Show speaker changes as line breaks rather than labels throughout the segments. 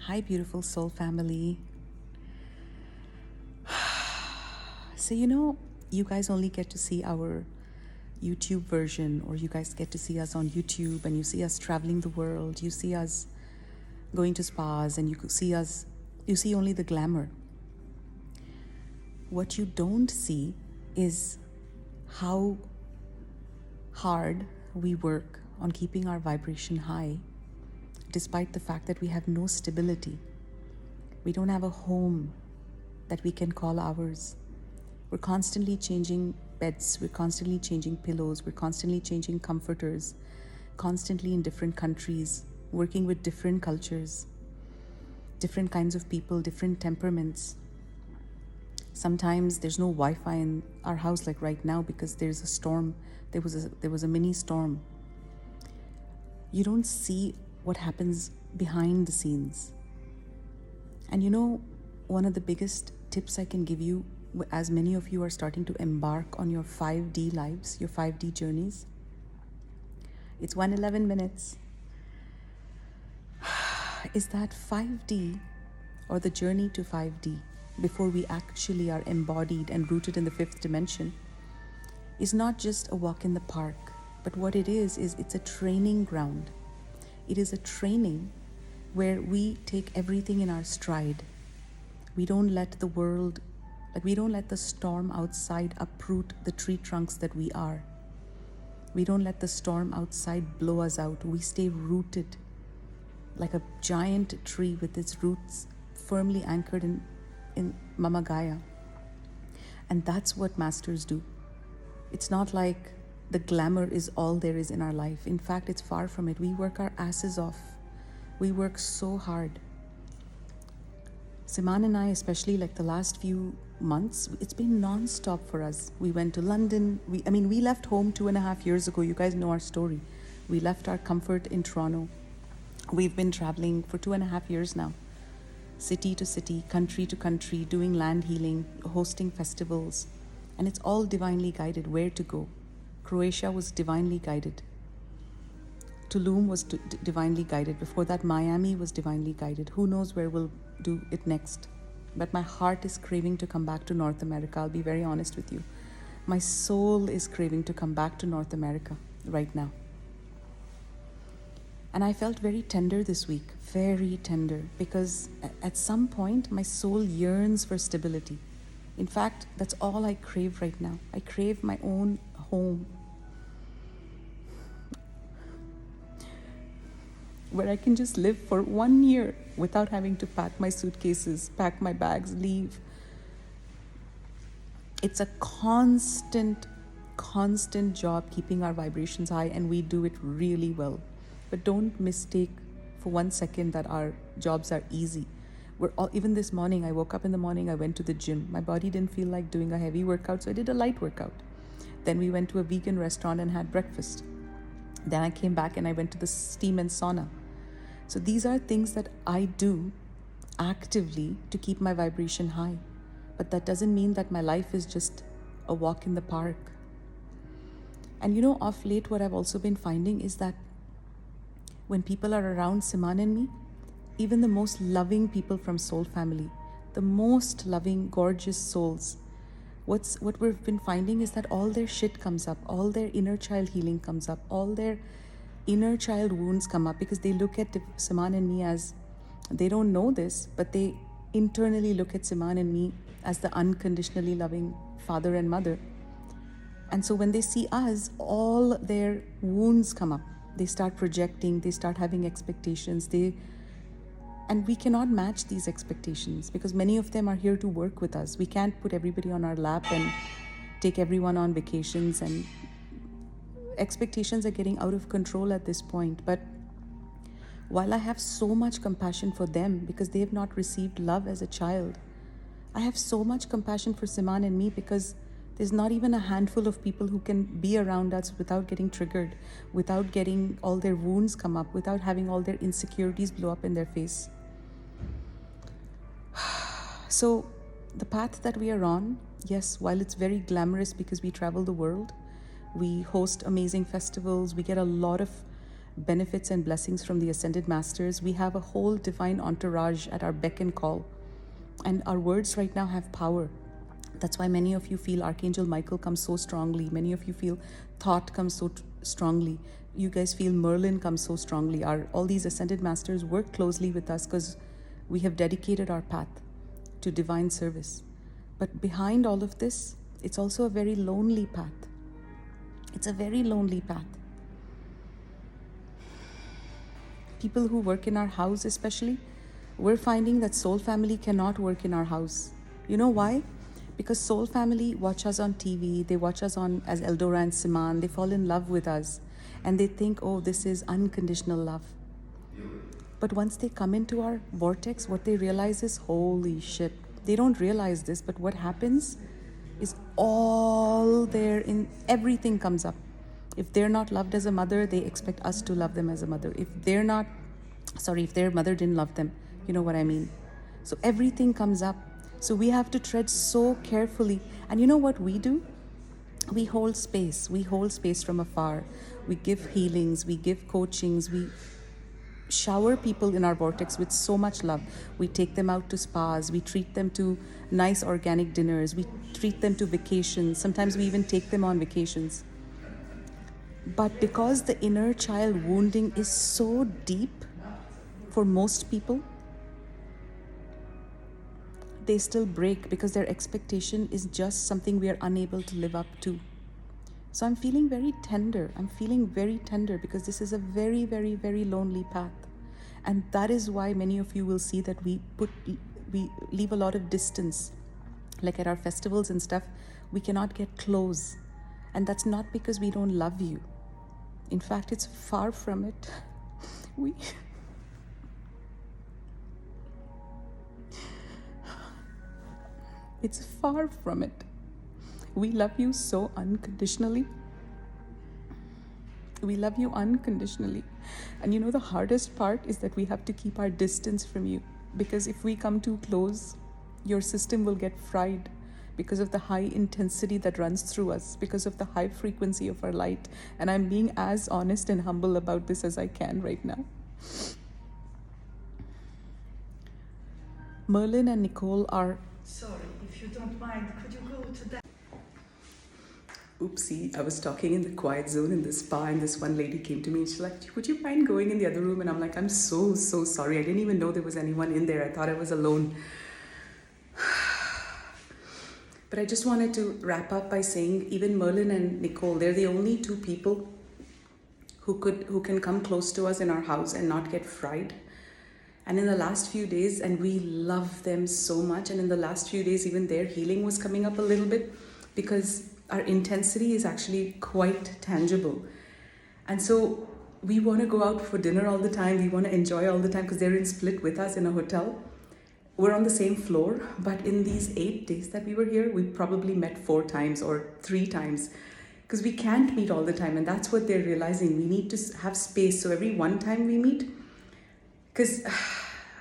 Hi, beautiful soul family. So, you guys only get to see our YouTube version, or you guys get to see us on YouTube, and you see us traveling the world. You see us going to spas, and you see only the glamour. What you don't see is how hard we work on keeping our vibration high, despite the fact that we have no stability. We don't have a home that we can call ours. We're constantly changing beds, we're constantly changing pillows, we're constantly changing comforters, constantly in different countries, working with different cultures, different kinds of people, different temperaments. Sometimes there's no Wi-Fi in our house, like right now, because there's a storm. There was a mini storm. You don't see what happens behind the scenes. And one of the biggest tips I can give you, as many of you are starting to embark on your 5D lives, your 5D journeys, it's 111 minutes, is that 5D, or the journey to 5D, before we actually are embodied and rooted in the fifth dimension, is not just a walk in the park, but what it is it's a training ground. It is a training where we take everything in our stride. We don't let we don't let the storm outside uproot the tree trunks that we are. We don't let the storm outside blow us out. We stay rooted like a giant tree with its roots firmly anchored in Mama Gaia. And that's what masters do. It's not like the glamour is all there is in our life. In fact, it's far from it. We work our asses off. We work so hard. Siman and I, especially like the last few months, it's been non-stop for us. We went to London. We left home 2.5 years ago. You guys know our story. We left our comfort in Toronto. We've been traveling for 2.5 years now. City to city, country to country, doing land healing, hosting festivals. And it's all divinely guided where to go. Croatia was divinely guided. Tulum was divinely guided. Before that, Miami was divinely guided. Who knows where we'll do it next? But my heart is craving to come back to North America. I'll be very honest with you. My soul is craving to come back to North America right now. And I felt very tender this week, very tender, because at some point my soul yearns for stability. In fact, that's all I crave right now. I crave my own home, where I can just live for 1 year without having to pack my suitcases, pack my bags, leave. It's a constant job keeping our vibrations high, and we do it really well. But don't mistake for 1 second that our jobs are easy. Even this morning, I woke up in the morning, I went to the gym. My body didn't feel like doing a heavy workout, so I did a light workout. Then we went to a vegan restaurant and had breakfast. Then I came back and I went to the steam and sauna. So these are things that I do actively to keep my vibration high. But that doesn't mean that my life is just a walk in the park. And of late, what I've also been finding is that when people are around Siman and me, even the most loving people from Soulfamily, the most loving, gorgeous souls, what we've been finding is that all their shit comes up, all their inner child healing comes up, all their inner child wounds come up, because they look at Siman and me as, they don't know this, but they internally look at Siman and me as the unconditionally loving father and mother. And so when they see us, all their wounds come up. They start projecting, they start having expectations, and we cannot match these expectations because many of them are here to work with us. We can't put everybody on our lap and take everyone on vacations, and expectations are getting out of control at this point. But while I have so much compassion for them because they have not received love as a child, I have so much compassion for Siman and me because there's not even a handful of people who can be around us without getting triggered, without getting all their wounds come up, without having all their insecurities blow up in their face. So the path that we are on, yes, while it's very glamorous because we travel the world, we host amazing festivals, we get a lot of benefits and blessings from the Ascended Masters. We have a whole divine entourage at our beck and call. And our words right now have power. That's why many of you feel Archangel Michael comes so strongly. Many of you feel Thought comes so strongly. You guys feel Merlin comes so strongly. All these Ascended Masters work closely with us because we have dedicated our path to divine service. But behind all of this, it's also a very lonely path. It's a very lonely path. People who work in our house especially, we're finding that Soulfamily cannot work in our house. You know why? Because Soulfamily watch us on TV, they watch us on as Eldora and Siman, they fall in love with us and they think, oh, this is unconditional love. But once they come into our vortex, what they realize is, holy shit. They don't realize this, but what happens is all there in everything comes up. If they're not loved as a mother, they expect us to love them as a mother. If their mother didn't love them, you know what I mean? So everything comes up. So we have to tread so carefully. And you know what we do? We hold space. We hold space from afar. We give healings. We give coachings. We shower people in our vortex with so much love. We take them out to spas. We treat them to nice organic dinners. We treat them to vacations. Sometimes we even take them on vacations. But because the inner child wounding is so deep for most people, they still break because their expectation is just something we are unable to live up to. So I'm feeling very tender. I'm feeling very tender because this is a very, very, very lonely path. And that is why many of you will see that we leave a lot of distance. Like at our festivals and stuff, we cannot get close. And that's not because we don't love you. In fact, it's far from it. It's far from it. We love you so unconditionally. We love you unconditionally. And you know, the hardest part is that we have to keep our distance from you. Because if we come too close, your system will get fried because of the high intensity that runs through us, because of the high frequency of our light. And I'm being as honest and humble about this as I can right now. Merlin and Nicole are...
Sorry, if you don't mind, could you go to that?
Oopsie, I was talking in the quiet zone in the spa and this one lady came to me and she's like, would you mind going in the other room? And I'm like, I'm so sorry. I didn't even know there was anyone in there. I thought I was alone. But I just wanted to wrap up by saying even Merlin and Nicole, they're the only two people who can come close to us in our house and not get fried. And in the last few days, and we love them so much, and in the last few days, even their healing was coming up a little bit because our intensity is actually quite tangible. And so we want to go out for dinner all the time. We want to enjoy all the time because they're in Split with us in a hotel. We're on the same floor, but in these 8 days that we were here, we probably met 4 times or 3 times because we can't meet all the time. And that's what they're realizing. We need to have space. So every one time we meet, because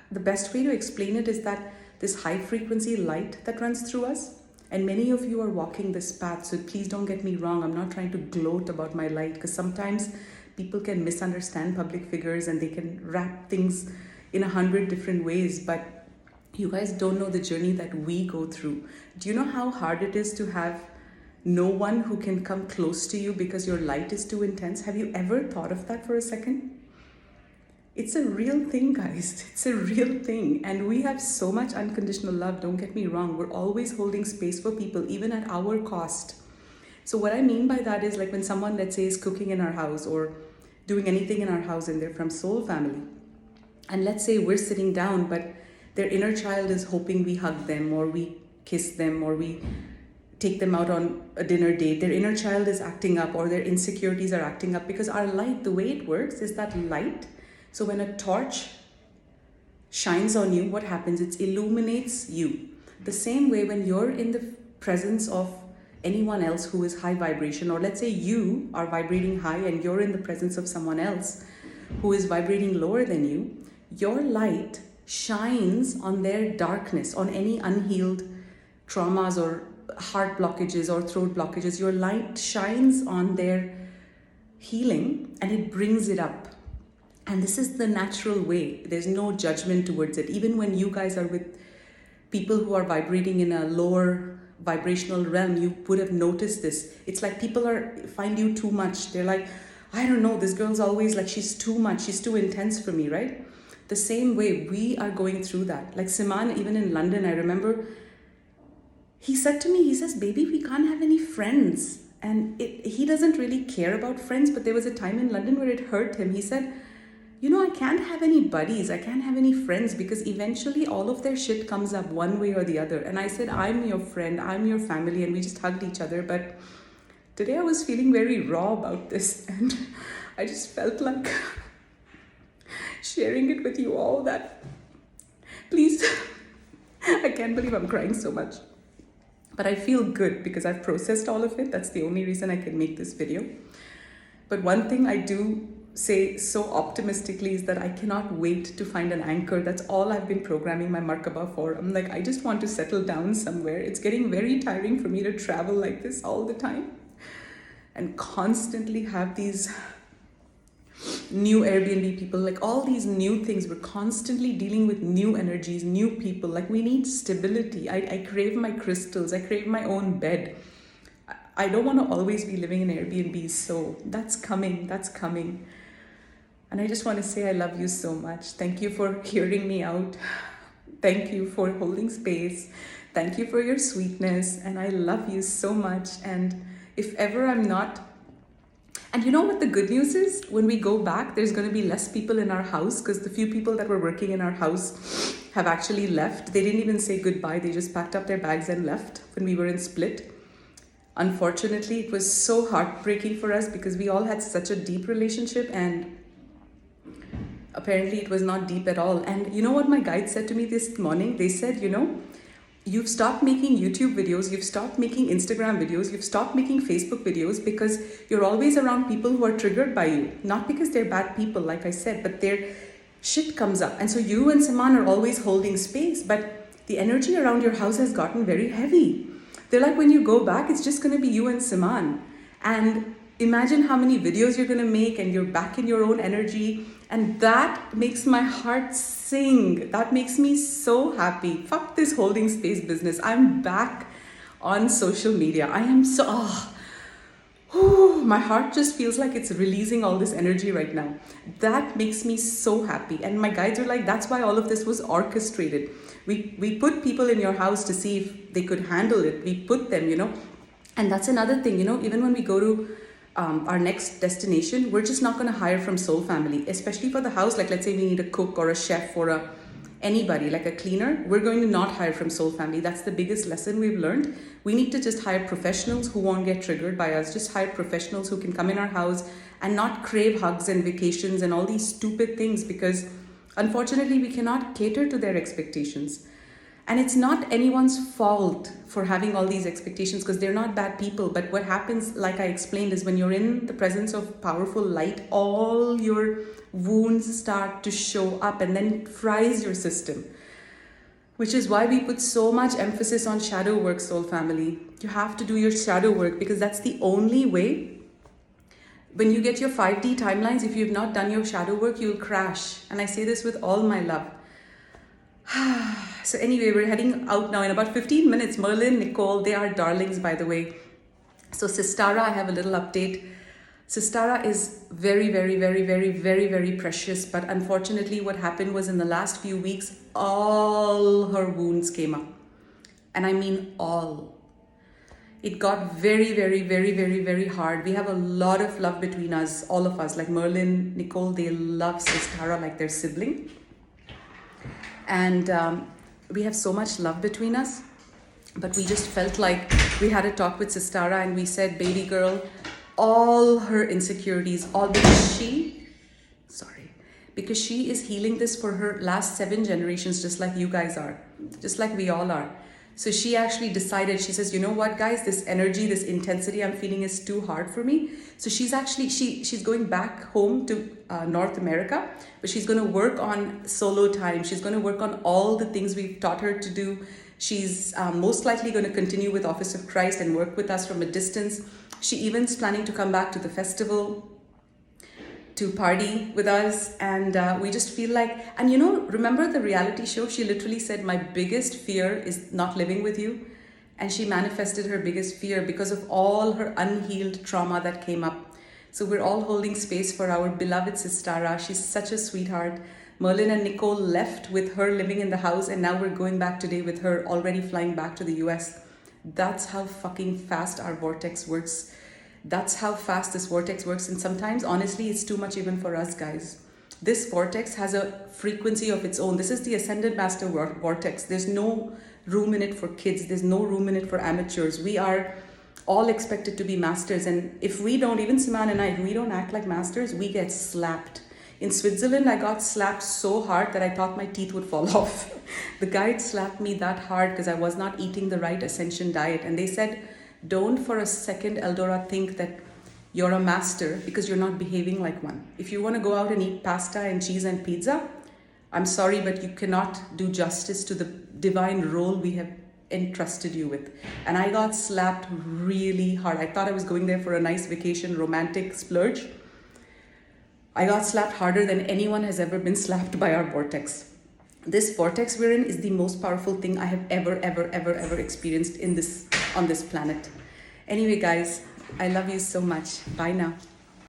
the best way to explain it is that this high frequency light that runs through us, and many of you are walking this path, so please don't get me wrong. I'm not trying to gloat about my light because sometimes people can misunderstand public figures and they can wrap things in 100 different ways. But you guys don't know the journey that we go through. Do you know how hard it is to have no one who can come close to you because your light is too intense? Have you ever thought of that for a second? It's a real thing, guys. It's a real thing. And we have so much unconditional love. Don't get me wrong. We're always holding space for people, even at our cost. So what I mean by that is like when someone, let's say, is cooking in our house or doing anything in our house and they're from Soulfamily. And let's say we're sitting down, but their inner child is hoping we hug them or we kiss them or we take them out on a dinner date. Their inner child is acting up or their insecurities are acting up because our light, the way it works is that light. So when a torch shines on you, what happens? It illuminates you. The same way when you're in the presence of anyone else who is high vibration, or let's say you are vibrating high and you're in the presence of someone else who is vibrating lower than you, your light shines on their darkness, on any unhealed traumas or heart blockages or throat blockages. Your light shines on their healing and it brings it up. And this is the natural way. There's no judgment towards it. Even when you guys are with people who are vibrating in a lower vibrational realm, you would have noticed this. It's like people find you too much. They're like, I don't know, this girl's always like, she's too much, she's too intense for me, right? The same way we are going through that. Like Siman, even in London, I remember he said to me, he says, baby, we can't have any friends. And he doesn't really care about friends, but there was a time in London where it hurt him. He said, you know, I can't have any buddies, I can't have any friends, because eventually all of their shit comes up one way or the other. And I said, I'm your friend, I'm your family, and we just hugged each other. But today I was feeling very raw about this, and I just felt like sharing it with you all, that please, I can't believe I'm crying so much. But I feel good because I've processed all of it. That's the only reason I can make this video. But one thing I do say so optimistically is that I cannot wait to find an anchor. That's all I've been programming my Markaba for. I'm like, I just want to settle down somewhere. It's getting very tiring for me to travel like this all the time and constantly have these new Airbnb people, like all these new things. We're constantly dealing with new energies, new people. Like we need stability. I crave my crystals. I crave my own bed. I don't want to always be living in Airbnbs. So that's coming. That's coming. And I just want to say I love you so much. Thank you for hearing me out. Thank you for holding space. Thank you for your sweetness. And I love you so much. And if ever I'm not... And you know what the good news is? When we go back, there's going to be less people in our house, because the few people that were working in our house have actually left. They didn't even say goodbye. They just packed up their bags and left when we were in Split. Unfortunately, it was so heartbreaking for us because we all had such a deep relationship, and apparently it was not deep at all. And you know what my guide said to me this morning? They said, you know, you've stopped making YouTube videos, you've stopped making Instagram videos, you've stopped making Facebook videos because you're always around people who are triggered by you. Not because they're bad people, like I said, but their shit comes up. And so you and Saman are always holding space, but the energy around your house has gotten very heavy. They're like, when you go back, it's just going to be you and Saman. And imagine how many videos you're going to make, and you're back in your own energy. And that makes my heart sing. That makes me so happy. Fuck this holding space business. I'm back on social media. I am so... my heart just feels like it's releasing all this energy right now. That makes me so happy. And my guides are like, that's why all of this was orchestrated. We put people in your house to see if they could handle it. We put them, you know. And that's another thing, you know, even when we go to our next destination, we're just not going to hire from Soulfamily, especially for the house. Like, let's say we need a cook or a chef or anybody, like a cleaner. We're going to not hire from Soulfamily. That's the biggest lesson we've learned. We need to just hire professionals who won't get triggered by us. Just hire professionals who can come in our house and not crave hugs and vacations and all these stupid things, because unfortunately we cannot cater to their expectations. And it's not anyone's fault for having all these expectations, because they're not bad people. But what happens, like I explained, is when you're in the presence of powerful light, all your wounds start to show up, and then it fries your system. Which is why we put so much emphasis on shadow work, soul family. You have to do your shadow work, because that's the only way. When you get your 5D timelines, if you've not done your shadow work, you'll crash. And I say this with all my love. So anyway, we're heading out now in about 15 minutes. Merlin, Nicole, they are darlings, by the way. So Sistara, I have a little update. Sistara is very, very, very, very, very, very precious. But unfortunately, what happened was in the last few weeks, all her wounds came up. And I mean all. It got very, very, very, very, very hard. We have a lot of love between us, all of us. Like Merlin, Nicole, they love Sistara like their sibling. And we have so much love between us. But we just felt like we had a talk with Sistara, and we said, baby girl, all her insecurities, all because she is healing this for her last 7 generations, just like you guys are, just like we all are. So she actually decided, she says, you know what, guys, this energy, this intensity I'm feeling is too hard for me. So she's actually, she's going back home to North America, but she's going to work on solo time. She's going to work on all the things we've taught her to do. She's most likely going to continue with Office of Christ and work with us from a distance. She even's planning to come back to the festival. to party with us, and we just feel like, and you know, remember the reality show? She literally said, my biggest fear is not living with you. And she manifested her biggest fear because of all her unhealed trauma that came up. So we're all holding space for our beloved Sistara. She's such a sweetheart. Merlin and Nicole left with her living in the house, and now we're going back today with her already flying back to the US. That's how fucking fast our vortex works. That's how fast this vortex works. And sometimes, honestly, it's too much even for us, guys. This vortex has a frequency of its own. This is the Ascended Master vortex. There's no room in it for kids. There's no room in it for amateurs. We are all expected to be masters. And if we don't, even Siman and I, if we don't act like masters, we get slapped. In Switzerland, I got slapped so hard that I thought my teeth would fall off. The guide slapped me that hard because I was not eating the right Ascension diet. And they said, don't for a second, Eldora, think that you're a master because you're not behaving like one. If you want to go out and eat pasta and cheese and pizza, I'm sorry, but you cannot do justice to the divine role we have entrusted you with. And I got slapped really hard. I thought I was going there for a nice vacation, romantic splurge. I got slapped harder than anyone has ever been slapped by our vortex. This vortex we're in is the most powerful thing I have ever experienced on this planet. Anyway, guys, I love you so much. Bye now.